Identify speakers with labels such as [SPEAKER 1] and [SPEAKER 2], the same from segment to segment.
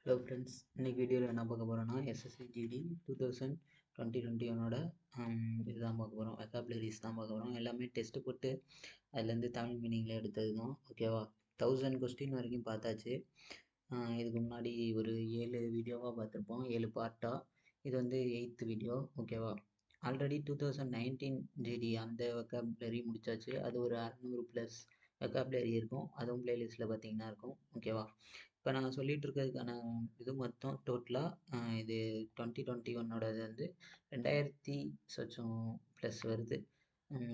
[SPEAKER 1] Hello friends, இன்னைக்கு வீடியோவில் என்ன பார்க்க போகிறோன்னா எஸ்எஸ்சி ஜிடி 2021ஓட இதுதான் பார்க்க போகிறோம். வெக்காபுலரிஸ் தான் பார்க்க போகிறோம். எல்லாமே டெஸ்ட்டு போட்டு அதுலேருந்து தமிழ் மீனிங்கில் எடுத்தது தான். ஓகேவா, 1000 கொஸ்டின் வரைக்கும் பார்த்தாச்சு. இதுக்கு முன்னாடி ஒரு 7 வீடியோவாக பார்த்துருப்போம், 7 பார்ட்டாக. இது வந்து 8th வீடியோ. ஓகேவா, ஆல்ரெடி 2019 ஜிடி அந்த வெக்காபுலரி முடிச்சாச்சு. அது ஒரு 600+ வெக்காபுலரி இருக்கும். அதுவும் பிளேலிஸ்ட்டில் பார்த்தீங்கன்னா இருக்கும். ஓகேவா, இப்போ நான் சொல்லிட்டு இருக்கிறதுக்கான இது மொத்தம் டோட்டலாக இது 2021ஓடது வந்து 2000 சொச்சம் ப்ளஸ் வருது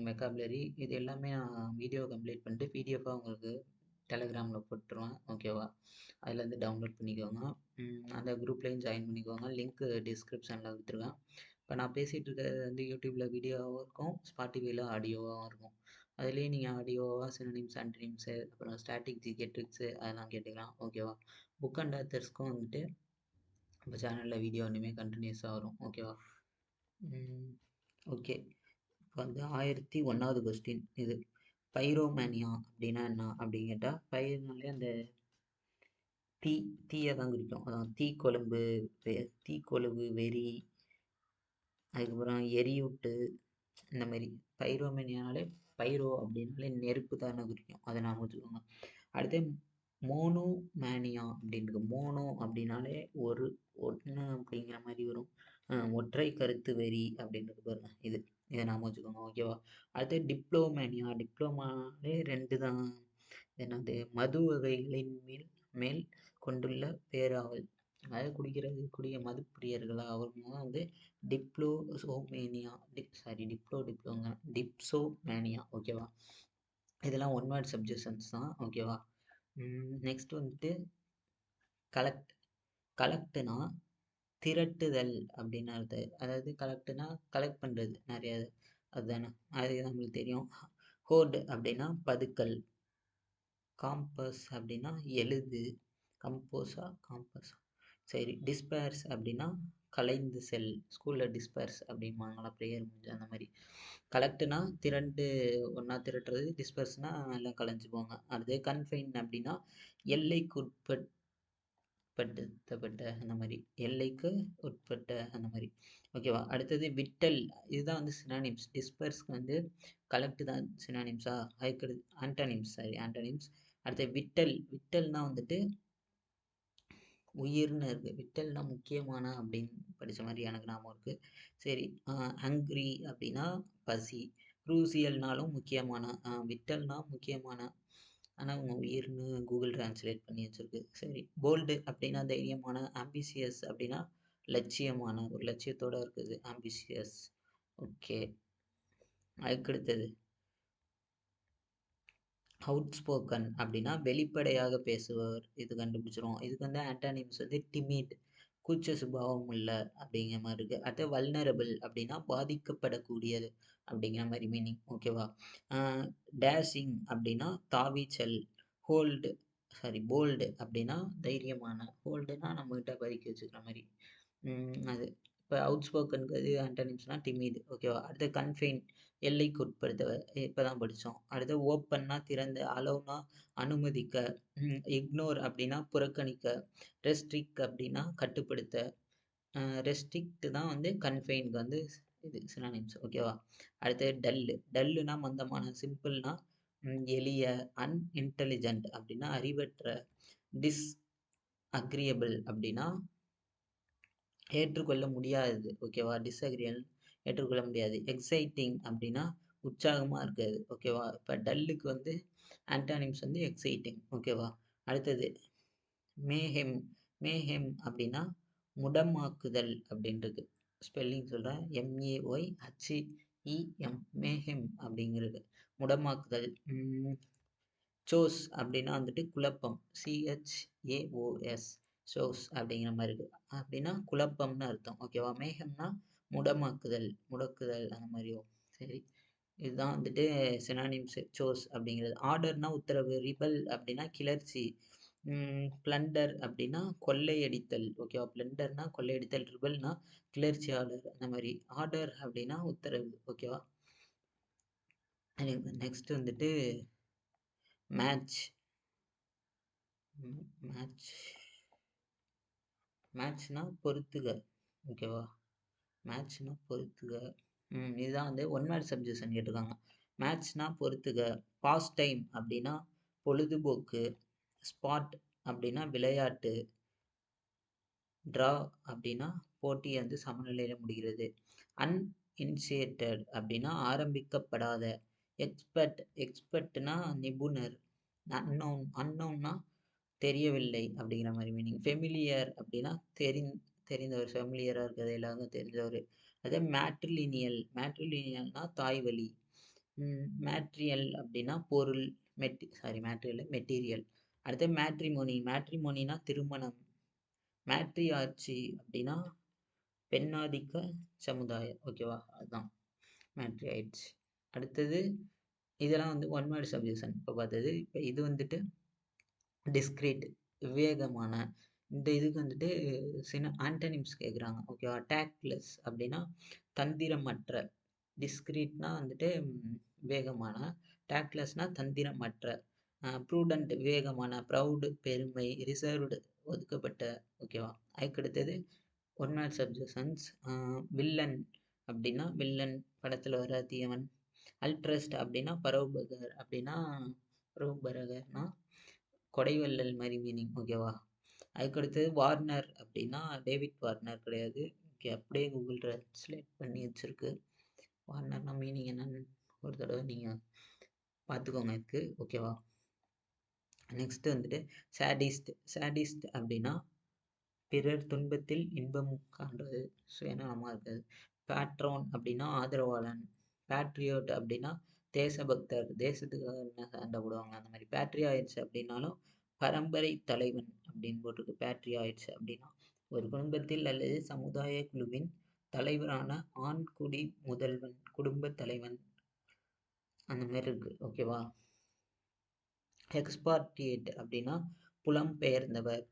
[SPEAKER 1] வெக்காபுலரி. இது எல்லாமே நான் வீடியோ கம்ப்ளீட் பண்ணிட்டு பிடிஎஃபாக உங்களுக்கு டெலகிராமில் போட்டுருவேன். ஓகேவா, அதுலேருந்து டவுன்லோட் பண்ணிக்கோங்க. அந்த குரூப்லேயும் ஜாயின் பண்ணிக்கோங்க. லிங்க்கு டிஸ்கிரிப்ஷனில் கொடுத்துருவேன். இப்போ நான் பேசிகிட்டு இருக்கிறது வந்து யூடியூப்பில் வீடியோவாகவும் இருக்கும், ஸ்பாட்டிஃபைல ஆடியோவாகவும் இருக்கும். அதுலேயே நீங்கள் ஆடியோவாக சினோனிம்ஸ், ஆன்டனிம்ஸு, அப்புறம் ஸ்டாட்டிக் ஜிகே ட்ரிக்ஸு அதெல்லாம் கேட்டுக்கலாம். ஓகேவா, புக் அண்ட் ஆத்தர்ஸ்க்கும் வந்துட்டு நம்ம சேனலில் வீடியோ இனிமேல் கண்டினியூஸாக வரும். ஓகேவா, ஓகே. இப்போ வந்து 1001வது கொஸ்டின் இது. பைரோமேனியா அப்படின்னா என்ன அப்படின்னு கேட்டால், பயிர்னாலே அந்த தீயை தான் குறிக்கும். அதான் தீக்கொழுவு, வெறி, அதுக்கப்புறம் எரியூட்டு, இந்த மாதிரி. பைரோமேனியானாலே பைரோ அப்படின்னாலே நெருப்பு தானே குறிக்கும், அதை நான் வச்சுக்கோங்க. அடுத்து மோனோ மேனியா அப்படின்னு மோனோ அப்படின்னாலே ஒன்று அப்படிங்கிற மாதிரி வரும். ஒற்றை கருத்து வெறி அப்படின்றது பாருங்க, இதை நாம வச்சுக்கோங்க. ஓகேவா, அடுத்து டிப்ளோமாலே 2 தான். என்னது, மது வகைகளின் மேல் கொண்டுள்ள பேராவல். அதாவது குடிக்கிற மது பிரியர்களா அவங்க வந்து டிப்சோமேனியா. ஓகேவா, இதெல்லாம் ஒன் வேர்ட் சப்ஜெக்ஷன்ஸ் தான். ஓகேவா, நெக்ஸ்ட் வந்துட்டு கலெக்ட்னா திரட்டுதல் அப்படின்னு அர்த்தம். அதாவது கலெக்ட்னா கலெக்ட் பண்ணுறது நிறைய, அதுதானே, அது நம்மளுக்கு தெரியும். ஹோர்டு அப்படின்னா பதுக்கல். காம்பஸ் அப்படின்னா எழுது. காம்பஸா சரி. டிஸ்பேர்ஸ் அப்படின்னா கலைந்து செல். ஸ்கூலில் டிஸ்பேர்ஸ் அப்படிம்பாங்களா, ப்ரேயர் முடிஞ்சு அந்த மாதிரி. கலெக்ட்னா திரண்டு ஒன்றா திரட்டுறது, டிஸ்பர்ஸ்னால் எல்லாம் கலைஞ்சு போங்க. அடுத்து கன்ஃபைன் அப்படின்னா படுத்தப்பட்ட அந்த மாதிரி, எல்லைக்கு உட்பட்ட அந்த மாதிரி. ஓகேவா, அடுத்தது விட்டல். இதுதான் வந்து சினானிம்ஸ். டிஸ்பர்ஸ்க்கு வந்து கலெக்ட் தான் சினானிம்ஸா, அதுக்கு ஆண்டனிம்ஸ். அடுத்து விட்டல்னா வந்துட்டு உயிர்னு இருக்கு. விட்டல்னா முக்கியமான அப்படின்னு படித்த மாதிரி எனக்கு ஞாபகம் இருக்கு. சரி. ஹங்க்ரி அப்படின்னா பசி. குரூசியல்னாலும் முக்கியமான. விட்டல்னா முக்கியமான, ஆனால் அவங்க உயிர்னு கூகுள் டிரான்ஸ்லேட் பண்ணி வச்சிருக்கு. சரி. போல்டு அப்படின்னா தைரியமான. ஆம்பிசியஸ் அப்படின்னா லட்சியமான, ஒரு லட்சியத்தோட இருக்குது ஆம்பிசியஸ். ஓகே, அதுக்கடுத்தது அவுட் ஸ்போக்கன் அப்படின்னா வெளிப்படையாக பேசுபவர். இது கண்டுபிடிச்சிரும். இதுக்கு வந்து ஆன்டானிம்ஸ் வந்து டிமிட், கூச்ச சுபாவம் உள்ள அப்படிங்கிற மாதிரி இருக்கு. அடுத்து வல்னரபிள் அப்படின்னா பாதிக்கப்படக்கூடியது அப்படிங்கிற மாதிரி மீனிங். ஓகேவா, டேஷிங் அப்படின்னா தாவிச்சல். போல்டு அப்படின்னா தைரியமான. ஹோல்டுனா நம்மகிட்ட பதுக்கி வச்சுக்கிற மாதிரி. அது இப்போ அவுட் ஸ்போக்கனுக்கு ஆன்டனிம்ஸ்னால் டிமிட். ஓகேவா, அடுத்து கன்ஃபைன் எல்லைக்கு உட்படுத்தவர், இப்போ தான் படித்தோம். அடுத்து ஓப்பன்னா திறந்து, அலோனா அனுமதிக்க, இக்னோர் அப்படின்னா புறக்கணிக்க, ரெஸ்ட்ரிக்ட் அப்படின்னா கட்டுப்படுத்த. ரெஸ்ட்ரிக்ட் தான் வந்து கன்ஃபைனுக்கு வந்து இது சினானிம்ஸ். ஓகேவா, அடுத்து டல்லுனா மந்தமான. சிம்பிள்னா எளிய. அன்இன்டெலிஜென்ட் அப்படின்னா அறிவற்ற. டிஸ்அக்ரியபிள் அப்படின்னா ஏற்றுக்கொள்ள முடியாதது. ஓகேவா, டிஸ்அக்ரியல் ஏற்றுக்கொள்ள முடியாது. எக்ஸைட்டிங் அப்படின்னா உற்சாகமாக இருக்காது. ஓகேவா, இப்போ டல்லுக்கு வந்து ஆன்டானிம்ஸ் வந்து எக்ஸைட்டிங். ஓகேவா, அடுத்தது மேஹெம் அப்படின்னா முடமாக்குதல் அப்படின்றது. ஸ்பெல்லிங் சொல்கிறேன், MEOYHEM, மேஹெம் அப்படிங்கிறது முடமாக்குதல். சோஸ் அப்படின்னா வந்துட்டு குழப்பம். CHAOS, ஷோஸ் அப்படிங்கிற மாதிரி இருக்கு. அப்படின்னா குழப்பம்னு அர்த்தம். ஓகேவா, மேகம்னா முடக்குதல் அந்த மாதிரியோ. சரி, இதுதான் வந்துட்டு சினானிம்ஸ் சோஸ் அப்படிங்கிறது. ஆர்டர்னா உத்தரவு. ரிபல் அப்படின்னா கிளர்ச்சி. பிளண்டர் அப்படின்னா கொள்ளையடித்தல். ஓகேவா, பிளண்டர்னா கொள்ளையடித்தல், ரிபல்னா கிளர்ச்சியாளர் அந்த மாதிரி. ஆர்டர் அப்படின்னா உத்தரவு. ஓகேவா, நெக்ஸ்ட் வந்துட்டு மேட்ச் மேட்ச்னா பொறுத்துக. ஓகேவா? மேட்ச்னா பொறுத்துக. இதுதான் வந்து ஒன் வேர்ட் சப்ஜெக்ஷன் கேட்டிருக்காங்க. மேட்ச்னா பொறுத்துக. பாஸ் டைம் அப்படின்னா பொழுதுபோக்கு. ஸ்பாட் அப்படின்னா விளையாட்டு. ட்ரா அப்படின்னா போட்டி வந்து சமநிலையில் முடிகிறது. அன்இனிஷியேட்டட் அப்படின்னா ஆரம்பிக்கப்படாத. எக்ஸ்பர்ட்னா நிபுணர். அன்னோன்னா தெரியவில்லை அப்படிங்கிற மாதிரி மீனிங். ஃபெமிலியர் அப்படின்னா தெரிந்தவர். ஃபெமிலியராக இருக்கிறது எல்லாருக்கும் தெரிஞ்சவர். அதே மேட்ரிலினியல்னா தாய்வழி. மேட்ரியல் அப்படின்னா பொருள். மெட்டீரியல். அடுத்து மேட்ரிமோனினா திருமணம். மேட்ரியார்ச்சி அப்படின்னா பெண்ணாதிக்க சமுதாயம். ஓகேவா? அதுதான் மேட்ரியார்ச்சி. அடுத்தது இதெல்லாம் வந்து ஒன் வேர்ட் சப்ஜெக்ஷன் இப்போ பார்த்தது. இப்போ இது வந்துட்டு டிஸ்கிரீட் விவேகமான. இந்த இதுக்கு வந்துட்டு சில ஆன்டனிம்ஸ் கேட்குறாங்க. ஓகேவா? டேக்ட்லெஸ் அப்படின்னா தந்திரமற்ற. டிஸ்கிரீட்னா வந்துட்டு விவேகமான. டேக்ட்லெஸ்னா தந்திரமற்ற. ப்ரூடண்ட் விவேகமான. ப்ரௌடு பெருமை. ரிசர்வ்டு ஒதுக்கப்பட்ட. ஓகேவா? அதுக்கடுத்தது ஒன் வேர்ட் சப்ஜெக்ஷன்ஸ். வில்லன் அப்படின்னா வில்லன் படத்தில் வர தீயவன். அல்ட்ரஸ்ட் அப்படின்னா பரோபரகர்னா கொடைவள்ளல் மாதிரி மீனிங். ஓகேவா? அதுக்கடுத்தது வார்னர் அப்படின்னா டேவிட் வார்னர் கிடையாது. ஓகே, அப்படியே கூகுள் ட்ரான்ஸ்லேட் பண்ணி வச்சுருக்கு. வார்னர்னா மீனிங் என்னன்னு ஒரு தடவை நீங்கள் பார்த்துக்கோங்க இதுக்கு. ஓகேவா? நெக்ஸ்ட் வந்துட்டு சேடிஸ்ட் அப்படின்னா பிறர் துன்பத்தில் இன்பம் காண்றது. சுயநலமாக இருக்குது. பேட்ரோன் அப்படின்னா ஆதரவாளன். பேட்ரியோட் அப்படின்னா தேசபக்தர். தேசத்துக்காக சண்டை போடுவாங்க அந்த மாதிரி. பேட்ரியாய்ட்ஸ் அப்படின்னாலும் பரம்பரை தலைவன் அப்படின்னு போட்டிருக்கு. பேட்ரியாய்ட்ஸ் அப்படின்னா ஒரு குடும்பத்தில் அல்லது சமுதாய குழுவின் தலைவரான ஆண் குடி முதல்வன். குடும்ப தலைவன் அந்த மாதிரி இருக்கு. ஓகேவா? எக்ஸ்பார்டியேட் அப்படின்னா புலம்பெயர்ந்தவர்.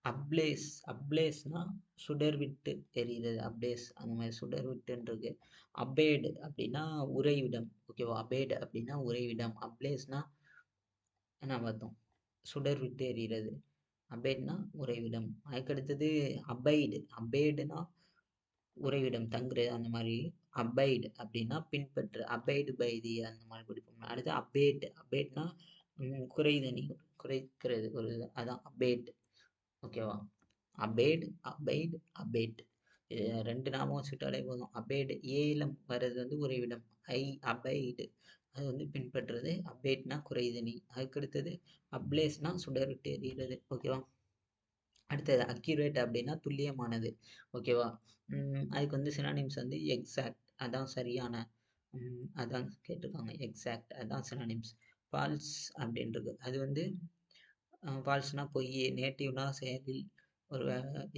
[SPEAKER 1] அப்ளேஸ்னா சுடர் விட்டு எரிகிறது. அப்ளேஸ் அந்த மாதிரி சுடர் விட்டுன்றது. அபேடு அப்படின்னா உறைவிடம். ஓகேவா? அபேடு அப்படின்னா உறைவிடம். அப்ளேஸ்னா என்ன பார்த்தோம்? சுடர் விட்டு எரிகிறது. அபேட்னா உறைவிடம். அதுக்கடுத்தது அபேடுனா உறைவிடம் தங்குறது அந்த மாதிரி. அபைடு அப்படின்னா பின்பற்று. அபைடு பைதி அந்த மாதிரி படிப்போம். அடுத்து அபேட்னா குறைக்கிறது ஒரு. அதான் அபேட். ஓகேவா? அபைட் இது ரெண்டு நாமம் வச்சுட்டாலே போதும். அபேட் ஏலம் வர்றது வந்து உறைவிடம். அபைடு அது வந்து பின்பற்றுறது. அபேட்னா குறைதனி. அதுக்கடுத்தது அப்ளேஸ்னா சுடர் விட்டு எறிகிறது. ஓகேவா? அடுத்தது அக்யூரேட் அப்படின்னா துல்லியமானது. ஓகேவா? அதுக்கு வந்து சினானிம்ஸ் வந்து எக்ஸாக்ட் அதான் சரியான. அதான் கேட்டிருக்காங்க. எக்ஸாக்ட் அதான் சினானிம்ஸ். ஃபால்ஸ் அப்படின்றது அது வந்து ஃபால்ஸ்னா பொய். நேட்டிவ்னா செயலில் ஒரு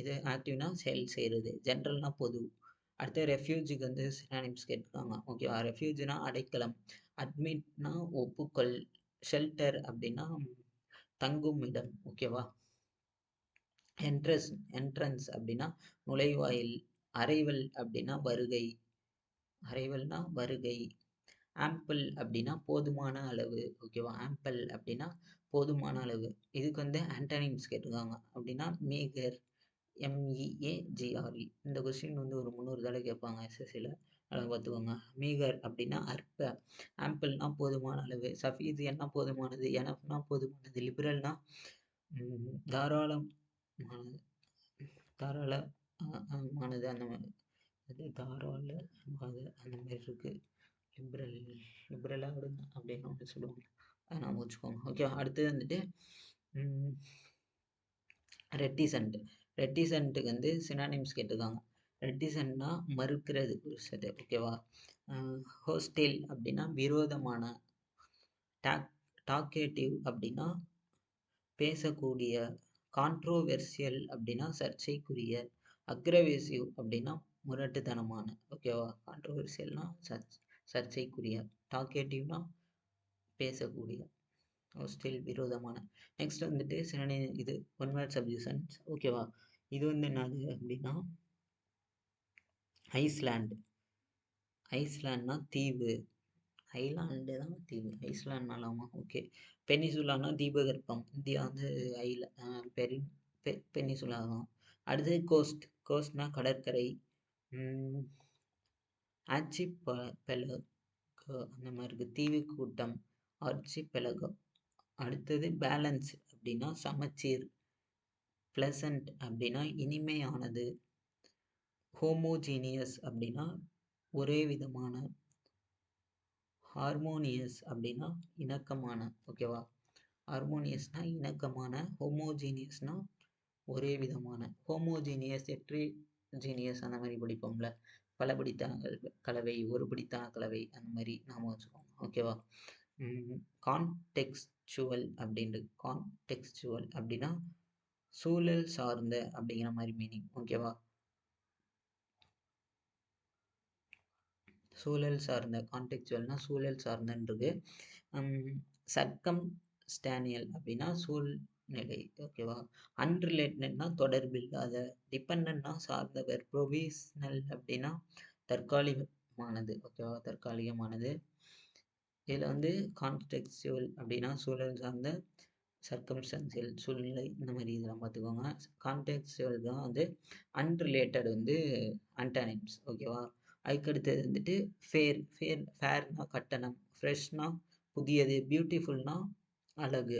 [SPEAKER 1] இது. ஆக்டிவ்னா செயல் செய்கிறது. ஜென்ரல்னா பொது. அடுத்து ரெஃப்யூஜுக்கு வந்து சினானிம்ஸ் கேட்டிருக்காங்க. ஓகேவா? ரெஃப்யூஜ்னா அடைக்கலம். அட்மிட்னா ஒப்புக்கொள். ஷெல்டர் அப்படின்னா தங்கும் இடம். ஓகேவா? என்ட்ரன்ஸ் அப்படின்னா நுழைவாயில். அரைவல் அப்படின்னா வருகை. அரைவல்னா வருகை. ஆம்பிள் அப்படின்னா போதுமான அளவு. ஓகேவா? ஆம்பிள் அப்படின்னா போதுமான அளவு. இதுக்கு வந்து ஆன்டனிம்ஸ் கேட்டிருக்காங்க. அப்படின்னா மீகர். MEAGRE. இந்த கொஸ்டின் வந்து ஒரு 300 தடவை கேட்பாங்க எஸ்எஸ்சியில். அதை பார்த்துக்கோங்க. மீகர் அப்படின்னா அற்ப. ஆம்பிள்னா போதுமான அளவு. சஃபீசியன்னா போதுமானது. எனஃப்னா போதுமானது. லிபரல்னா தாராளமானது. தாராளமானது அந்த மாதிரி. அது தாராளமானது அந்த மாதிரி இருக்கு. லிபரலாக விடுங்க அப்படின்னு ஒன்று சொல்லுவாங்க. அதை நாம் வச்சுக்கோங்க. ஓகே, அடுத்தது வந்துட்டு ரெட்டிசன்ட்டுக்கு வந்து சினானிம்ஸ் கேட்டிருக்காங்க. ரெட்டிசன்ட்னா மறுக்கிறது ஒரு விஷயத்தை. ஓகேவா? ஹோஸ்டைல் அப்படின்னா விரோதமான. டாக்கேட்டிவ் அப்படின்னா பேசக்கூடிய. கான்ட்ரோவெர்சியல் அப்படின்னா சர்ச்சைக்குரிய. அக்ரவேசிவ் அப்படின்னா முரட்டுத்தனமான. ஓகேவா? கான்ட்ரோவெர்சியல்னா சர்ச்சைக்குரிய. டாக்கேட்டிவ்னா பேசக்கூடிய. ஹோஸ்டைல் விரோதமான. நெக்ஸ்ட் வந்துட்டு இது ஒன் வேர்ட் சப்ஜெக்ஷன்ஸ். ஓகேவா? இது வந்து என்னது அப்படின்னா ஐஸ்லாண்ட்னா தீவு. ஐலாண்டு தான் தீவு. ஐஸ்லாண்ட்னாலாமா? ஓகே. பெனிசுலானா தீபகற்பம். இந்தியா வந்து பெனிசுலா தான். அடுத்தது கோஸ்ட். கோஸ்ட்னா கடற்கரை. ஆட்சி பெலகோ அந்த மாதிரி இருக்குது. தீவு கூட்டம், ஆட்சி பெலகோ. அடுத்தது பேலன்ஸ் அப்படின்னா சமச்சீர். பிளசன்ட் அப்படின்னா இனிமையானது. ஹோமோஜீனியஸ் அப்படின்னா ஒரே விதமான. ஹார்மோனியஸ் அப்படின்னா இணக்கமான. ஓகேவா, ஹார்மோனியஸ்னா இணக்கமான, ஹோமோஜீனியஸ்னா ஒரே விதமான. ஹோமோஜீனியஸ், ஹெட்ரோஜீனியஸ் அந்த மாதிரி படிப்போம்ல, பல படித்தான கலவை, ஒரு படித்தான கலவை, அந்த மாதிரி நாம வச்சுக்கோங்க. ஓகேவா. கான்டெக்ஸ்சுவல் அப்படின்றது. கான்டெக்ஸ்சுவல் அப்படின்னா சூழல் சார்ந்த அப்படிங்கிற மாதிரி மீனிங். ஓகேவா, சூழல் சார்ந்த. கான்டெக்சுவல்னா சூழல் சார்ந்தன்றது. சர்க்கம் ஸ்டானியல் அப்படின்னா சூழ்நிலை. ஓகேவா. அன்ரிலேட்டட்னா தொடர்பில்லாத. டிபெண்ட்னா சார்ந்தவர். ப்ரொவிஷனல் அப்படின்னா தற்காலிகமானது. ஓகேவா, தற்காலிகமானது. இதில் கான்டெக்சுவல் அப்படின்னா சூழல் சார்ந்த, சர்க்கம்ஸ்டன்சியல் சூழ்நிலை, இந்த மாதிரி இதெல்லாம் பார்த்துக்கோங்க. கான்டெக்சுவல் தான் அன்ரிலேட்டட் ஆன்டானிம்ஸ். ஓகேவா. அதுக்கடுத்தது ஃபேர்னா கட்டணம், ஃப்ரெஷ்னா புதியது, பியூட்டிஃபுல்னா அழகு,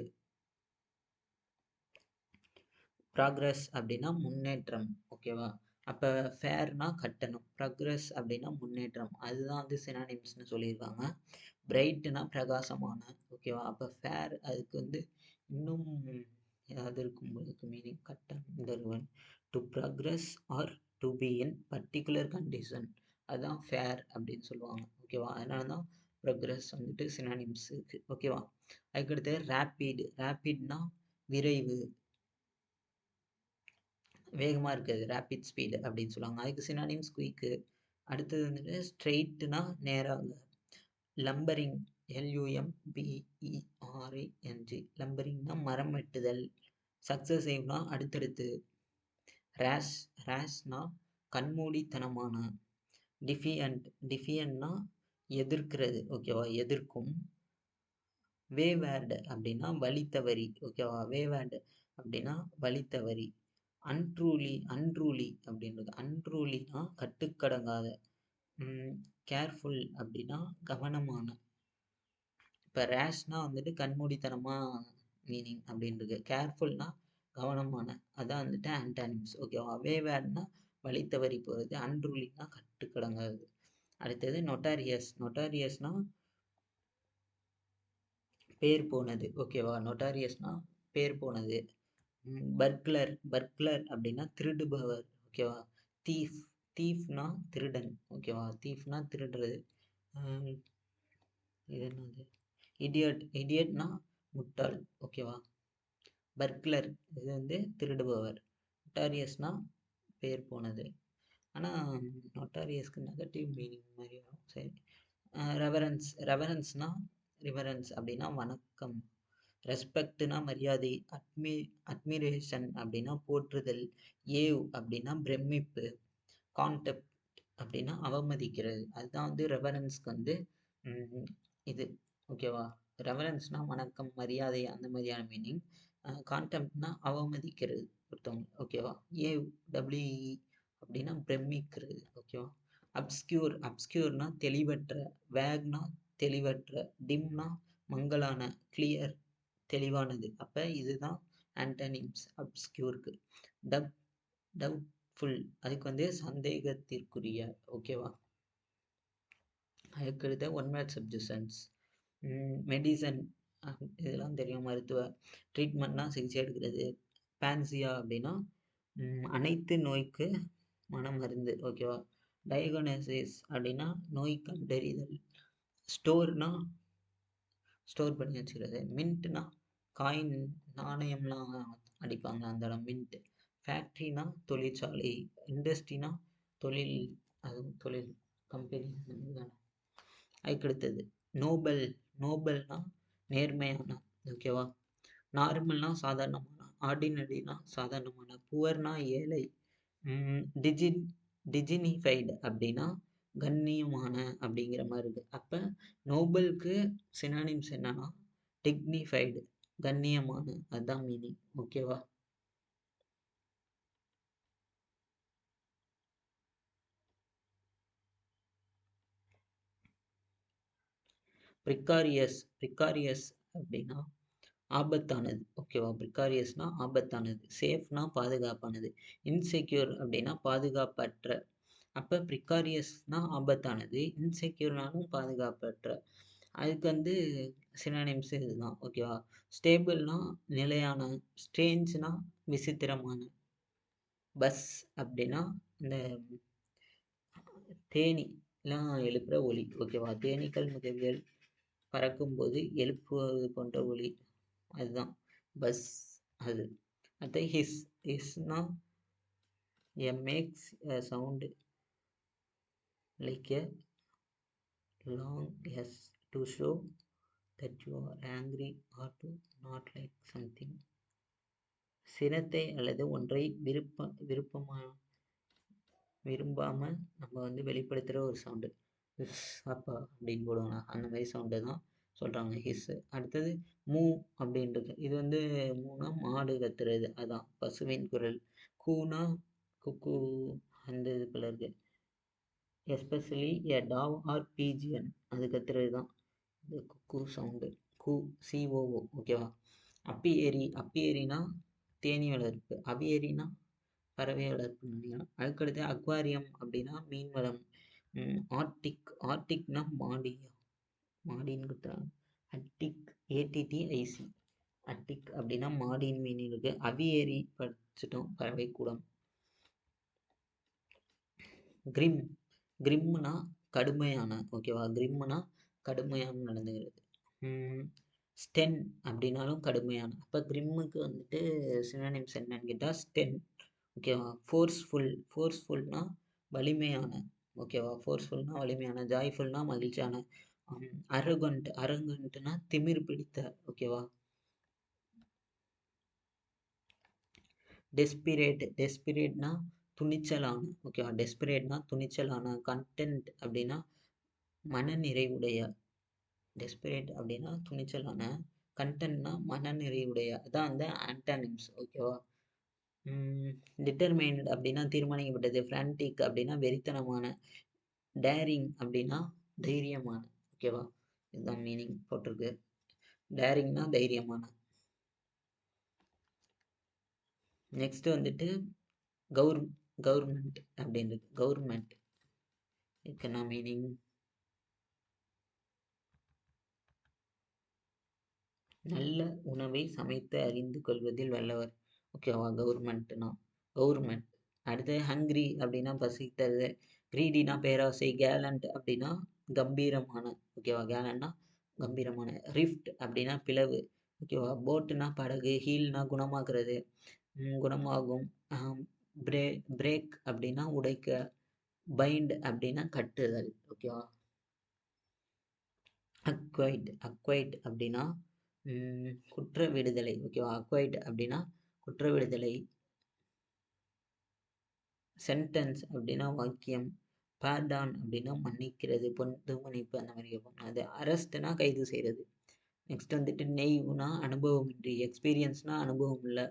[SPEAKER 1] ப்ராக்ரஸ் அப்படின்னா முன்னேற்றம். ஓகேவா. அப்போ ஃபேர்னா கட்டணம், ப்ராக்ரஸ் அப்படின்னா முன்னேற்றம், அதுதான் சினானிம்ஸ்னு சொல்லியிருக்காங்க. பிரைட்னா பிரகாசமான. ஓகேவா. அப்போ ஃபேர் அதுக்கு இன்னும் ஏதாவது இருக்கும் உங்களுக்கு மீனிங். கட்டணம் to progress or to be in particular condition, அதுதான் ஃபேர் அப்படின்னு சொல்லுவாங்க. ஓகேவா. அதனால தான் ப்ராக்ரஸ் சினானிம்ஸ் இருக்குது. ஓகேவா. அதுக்கடுத்து ரேப்பிட்னா விரைவு, வேகமாக இருக்குது, ரேப்பிட் ஸ்பீடு அப்படின்னு சொல்லுவாங்க. அதுக்கு சினானிம்ஸ் குயிக்கு. அடுத்தது ஸ்ட்ரெயிட்னா நேராக. லம்பரிங், LUMBERING, லம்பரிங்னா மரம் வெட்டுதல். சக்சஸிவ்னா அடுத்தடுத்து. ரேஷ்னா கண்மூடித்தனமான. டிஃபியன்ட்னா எதிர்க்கிறது. ஓகேவா, எதிர்க்கும். வேவேர்டு அப்படின்னா வழித்தவறி. ஓகேவா, வேவேர்டு அப்படின்னா வழித்தவறி. அன்ட்ரூலி அப்படின்றது. அன்ட்ரூலினா கட்டுக்கடங்காத. கேர்ஃபுல் அப்படின்னா கவனமான. இப்போ ரேஷ்னா கண்மூடித்தனமாக மீனிங் அப்படின்றது. கேர்ஃபுல்னா கவனமான, அதான் ஆன்டானிம்ஸ். ஓகேவா. வேவேர்ட்னா வழித்தவறி போகிறது. அன்ரூலினா கட்டுக்கடங்காது. அடுத்தது நொட்டாரியஸ்னா பேர் போனது. ஓகேவா. நொட்டாரியஸ்னா பேர் போனது. பர்க்லர் அப்படின்னா திருடுபவர். ஓகேவா. தீஃப்னா திருடன். ஓகேவா. தீஃப்னா திருடுறது. இது என்னது, இடியட்னா முட்டாள். ஓகேவா. பர்க்லர் இது திருடுபவர். நொட்டாரியஸ்னா பேர் போனது. ஆனால் நொட்டாரியஸ்க்கு நெகட்டிவ் மீனிங் மாதிரி வரும். சரி. ரெவரன்ஸ்னா ரிவரன்ஸ் அப்படின்னா வணக்கம். ரெஸ்பெக்ட்னா மரியாதை. அட்மிரேஷன் அப்படின்னா போற்றுதல். ஏவ் அப்படின்னா பிரமிப்பு. கான்டெப்ட் அப்படின்னா அவமதிக்கிறது. அதுதான் ரெவரன்ஸ்க்கு இது. ஓகேவா. ரெவரன்ஸ்னா வணக்கம், மரியாதை, அந்த மாதிரியான மீனிங். கான்டெம்ப்ட்னா அவமதிக்கிறது ஒருத்தவங்க. ஓகேவா. ஏவ் WE அப்படின்னா பிரமிக்கிறது. ஓகேவா. அப்ஸ்கியூர்னா தெளிவற்ற. வேக்னா தெளிவற்ற. டிம்னா மங்கலான. கிளியர் தெளிவானது. அப்போ இதுதான் ஆன்டனிம்ஸ் அப்ஸ்கியூருக்கு. டவுட்ஃபுல் அதுக்கு சந்தேகத்திற்குரிய. ஓகேவா. அதுக்கடுத்த ஒன் வேர்ட் சப்ஜெக்ஷன்ஸ். மெடிசன் இதெல்லாம் தெரியும். மருத்துவ. ட்ரீட்மெண்ட்னா சிகிச்சை எடுக்கிறது. பேன்சியா அப்படின்னா அனைத்து நோய்க்கு மருந்து. ஓகேவா. டயக்னோசிஸ் அப்படின்னா நோய் கண்டறிதல். ஸ்டோர்னா ஸ்டோர் பண்ணி வச்சுக்கிறது. மின்ட்னா காயின், நாணயம்லாம் அடிப்பாங்க அந்த இடம் மின்ட். ஃபேக்ட்ரினா தொழிற்சாலை. இண்டஸ்ட்ரினா தொழில், அதுவும் தொழில் கம்பெனி தானே. அதுக்கடுத்தது நோபல்னா நேர்மையான. ஓகேவா. நார்மல்னா சாதாரணமான. ஆர்டினரினா சாதாரணமான. புவர்னா ஏழை. டிஜினிஃபைடு அப்படின்னா கண்ணியமான அப்படிங்கிற மாதிரி இருக்கு. அப்போ நோபலுக்கு சினானிம்ஸ் என்னன்னா டிக்னிஃபைடு, கண்ணியமான, அதுதான் மீனிங். ஓகேவா. ப்ரிகாரியஸ் அப்படின்னா ஆபத்தானது. ஓகேவா? ப்ரிகாரியஸ்னா ஆபத்தானது. சேஃப்னா பாதுகாப்பானது. இன்செக்யூர் அப்படின்னா பாதுகாப்பற்ற. அப்ப ப்ரிகாரியஸ்னா ஆபத்தானது. இன்செக்யூர்னாலும் பாதுகாப்பற்ற. அதுக்கு வந்து சினானிம்ஸ் இதுதான். ஓகேவா? ஸ்டேபிள்னா நிலையான. ஸ்ட்ரேஞ்ச்னா விசித்திரமான. பஸ் அப்படின்னா இந்த தேனீலாம் எழுப்புற ஒலி. ஓகேவா? தேனீக்கள் முதலியல் பறக்கும்போது எழுப்புவது போன்ற ஒலி. அதுதான் பஸ். அது அடுத்து ஹிஸ்னா makes sound like a long S to show that you are angry or to not like something. சினத்தை அல்லது ஒன்றை விரும்பாம நம்ம வந்து வெளிப்படுத்துகிற ஒரு சவுண்டு. ஹிஸ் அப்பா அப்படின்னு போடுவாங்க, அந்த மாதிரி சவுண்டு தான் சொல்கிறாங்க ஹிஸ். அடுத்தது மூ அப்படின்றது. இது வந்து மூனா மாடு கத்துறது, அதான் பசுவின் குரல். கூனா குக்கு, அந்த இது போல இருக்கு. எஸ்பெஷலி எ டாவ் ஆர் பீஜியன், அது கத்துறது தான் இந்த குக்கு சவுண்டு. கு சிஓஓ. ஓகேவா? அப்பியேரினா தேனீ வளர்ப்பு. அவியேரினா பறவை வளர்ப்புன்னு நினைக்கிறேன். அதுக்கடுத்து அக்வாரியம் அப்படின்னா மீன் வளம். ஆர்டிக்னா மாடின்னு கொடுத்துறாங்க. ATTIC அட்டிக் அப்படின்னா மாடின் மீன் இருக்கு. அவியேரி படிச்சுட்டோம், பறவை கூடம். கிரிம்னா கடுமையான. ஓகேவா? கிரிம்னா கடுமையான நடந்துகிறது. ஸ்டென் அப்படின்னாலும் கடுமையான. அப்போ கிரிம்முக்கு வந்துட்டு சினானிம்ஸ் என்னன்னு கேட்டால் ஸ்டென். ஓகேவா? ஃபோர்ஸ்ஃபுல்னா வலிமையான. ஓகேவா? ஃபோர்ஸ்ஃபுல்னா வலிமையான. ஜாய்ஃபுல்னா மகிழ்ச்சியான. அரகண்ட்னா திமிர் பிடித்த. ஓகேவா? டெஸ்பிரேட்னா துணிச்சலான. ஓகேவா? டெஸ்பிரேட்னா துணிச்சலான. கண்டென்ட் அப்படின்னா மனநிறைவுடைய. டெஸ்பிரேட் அப்படின்னா துணிச்சலான. கண்டென்ட்னா மனநிறைவுடைய. அதான் அந்த ஆன்டானிம்ஸ். ஓகேவா? டிட்டர்மைன்ட் அப்படின்னா தீர்மானிக்கப்பட்டது. ஃப்ரான்டிக் அப்படின்னா வெறித்தனமான. டேரிங் அப்படின்னா தைரியமான. ஓகேவா? இதுதான் மீனிங் போட்டிருக்கு. டேரிங்னா தைரியமான. நெக்ஸ்ட் வந்துட்டு கவர்மெண்ட் அப்படின்றது. கவர்மெண்ட் என்ன மீனிங்? நல்ல உணவை சமைத்து அறிந்து கொள்வதில் வல்லவர். ஓகேவா? கவர்மெண்ட். அடுத்து ஹங்கிரி அப்படின்னா பசித்தது. கிரீடினா பேராசை. கேலண்ட் அப்படின்னா கம்பீரமான. ஓகேவா? கேலண்ட்னா கம்பீரமான. ரிஃப்ட் அப்படின்னா பிளவு. ஓகேவா? போட்டுனா படகு. ஹீல்னா குணமாக்குறது, குணமாகும். பிரேக் அப்படின்னா உடைக்க. பைண்ட் அப்படின்னா கட்டுதல். ஓகேவா? அக்வைட் அப்படின்னா குற்ற விடுதலை. ஓகேவா? அக்வைட் அப்படின்னா குற்ற விடுதலை. சென்டென்ஸ் அப்படின்னா வாக்கியம். பார்டான் அப்படின்னா மன்னிக்கிறது, பொது மன்னிப்பு, அந்த மாதிரி கேட்போம். அது அரெஸ்ட்னா கைது செய்கிறது. நெக்ஸ்ட் வந்துட்டு நெய்வ்னா அனுபவம் இன்றி. எக்ஸ்பீரியன்ஸ்னா அனுபவம் இல்லை.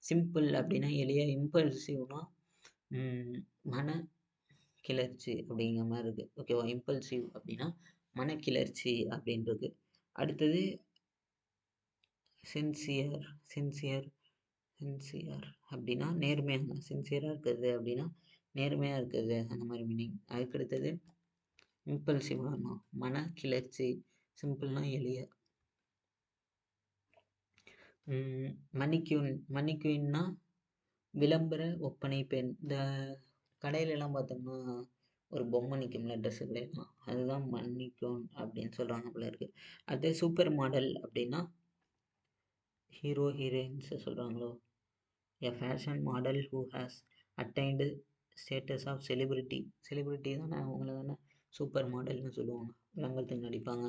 [SPEAKER 1] சிம்பிள் அப்படின்னா எளிய. இம்பல்சிவ்னா மன கிளர்ச்சி அப்படிங்கிற மாதிரி இருக்கு. ஓகேவா? இம்பல்சிவ் அப்படின்னா மனக்கிளர்ச்சி அப்படின்றது. அடுத்தது சின்சியர் அப்படின்னா நேர்மையான. சின்சியராக இருக்கிறது அப்படின்னா நேர்மையாக இருக்கிறது, அந்த மாதிரி மீனிங். அதுக்கடுத்தது இம்பல்சிவ்னா மன கிளர்ச்சி. சிம்பிள்னா எளிய. மணிக்யூன்னா விளம்பர ஒப்பனை பெண். இந்த கடையிலலாம் பார்த்தோம்னா ஒரு பொம்மை நிற்கும்ல, ட்ரெஸ்ஸு கடையிலாம், அதுதான் மன்னிக்கோன் அப்படின்னு சொல்கிறாங்க போல இருக்குது. அது சூப்பர் மாடல் அப்படின்னா ஹீரோ ஹீரோயின்ஸை சொல்கிறாங்களோ. A fashion model who has attained status of celebrity தானே, அவங்கள தானே சூப்பர் மாடல்னு சொல்லுவாங்க, விளம்பரத்துக்கு நடிப்பாங்க.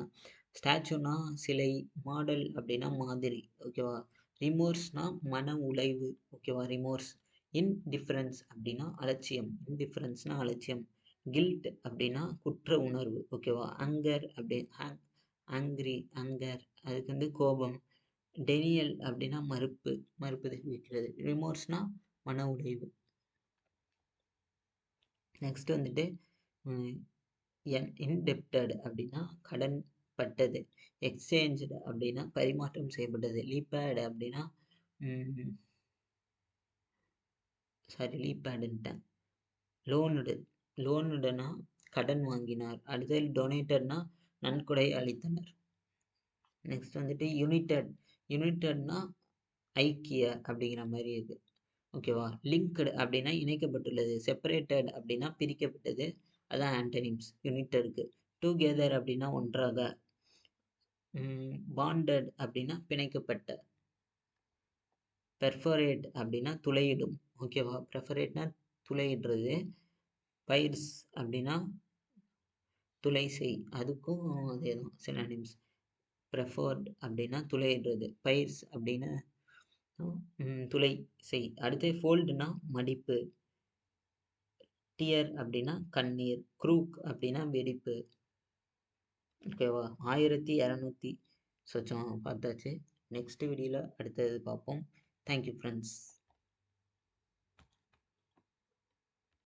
[SPEAKER 1] ஸ்டாச்சுனா சிலை. மாடல் அப்படின்னா மாதிரி. ஓகேவா? ரிமோர்ஸ்னா மன உளைவு. ஓகேவா? ரிமோர்ஸ். இன்டிஃபரன்ஸ் அப்படின்னா அலட்சியம். இன்டிஃபரன்ஸ்னா அலட்சியம். கில்ட் அப்படின்னா குற்ற உணர்வு. ஓகேவா? அங்கர் அங்கர் அதுக்கு வந்து கோபம். டெனியல் அப்படின்னா மறுப்பு தெரிவிக்கிறது. ரிமோர்ஸ்னா மன உடைவு. நெக்ஸ்ட் வந்துட்டு இன்டெப்டட் அப்படின்னா கடன் பட்டது. எக்ஸ்சேஞ்ச்டு அப்படின்னா பரிமாற்றம் செய்யப்பட்டது. லீப்பேடு அப்படின்னா லீப்பேடுன்ட்டேன். லோனுடுனா கடன் வாங்கினார். அடுத்தது டொனேட்டட்னா நன்கொடை அளித்தனர். நெக்ஸ்ட் வந்துட்டு யுனைட்டட்னா ஐக்கிய அப்படிங்கிற மாதிரி இருக்கு. ஓகேவா. லிங்க்டு அப்படின்னா இணைக்கப்பட்டுள்ளது. செப்பரேட்டட் அப்படின்னா பிரிக்கப்பட்டது. அதான் ஆன்டனிம்ஸ் யுனைட்டடுக்கு. டுகெதர் அப்படின்னா ஒன்றாக. பாண்டட் அப்படின்னா பிணைக்கப்பட்ட. பெர்ஃபரேட் அப்படின்னா துளையிடும். ஓகேவா. பெர்ஃபரேட்னா துளையிடுறது. பைர்ஸ் அப்படின்னா துளை செய், அதுக்கும் அதே தான் சினானிம்ஸ். ப்ரெஃபர்ட் அப்படின்னா துளையிடுறது. பைர்ஸ் அப்படின்னா துளை செய். அடுத்து ஃபோல்டுனா மடிப்பு. டியர் அப்படின்னா கண்ணீர். க்ரூக் அப்படின்னா வெடிப்பு. ஓகேவா. 1200 சொச்சம் பார்த்தாச்சு. நெக்ஸ்ட் வீடியோவில் அடுத்தது பார்ப்போம். Thank you friends.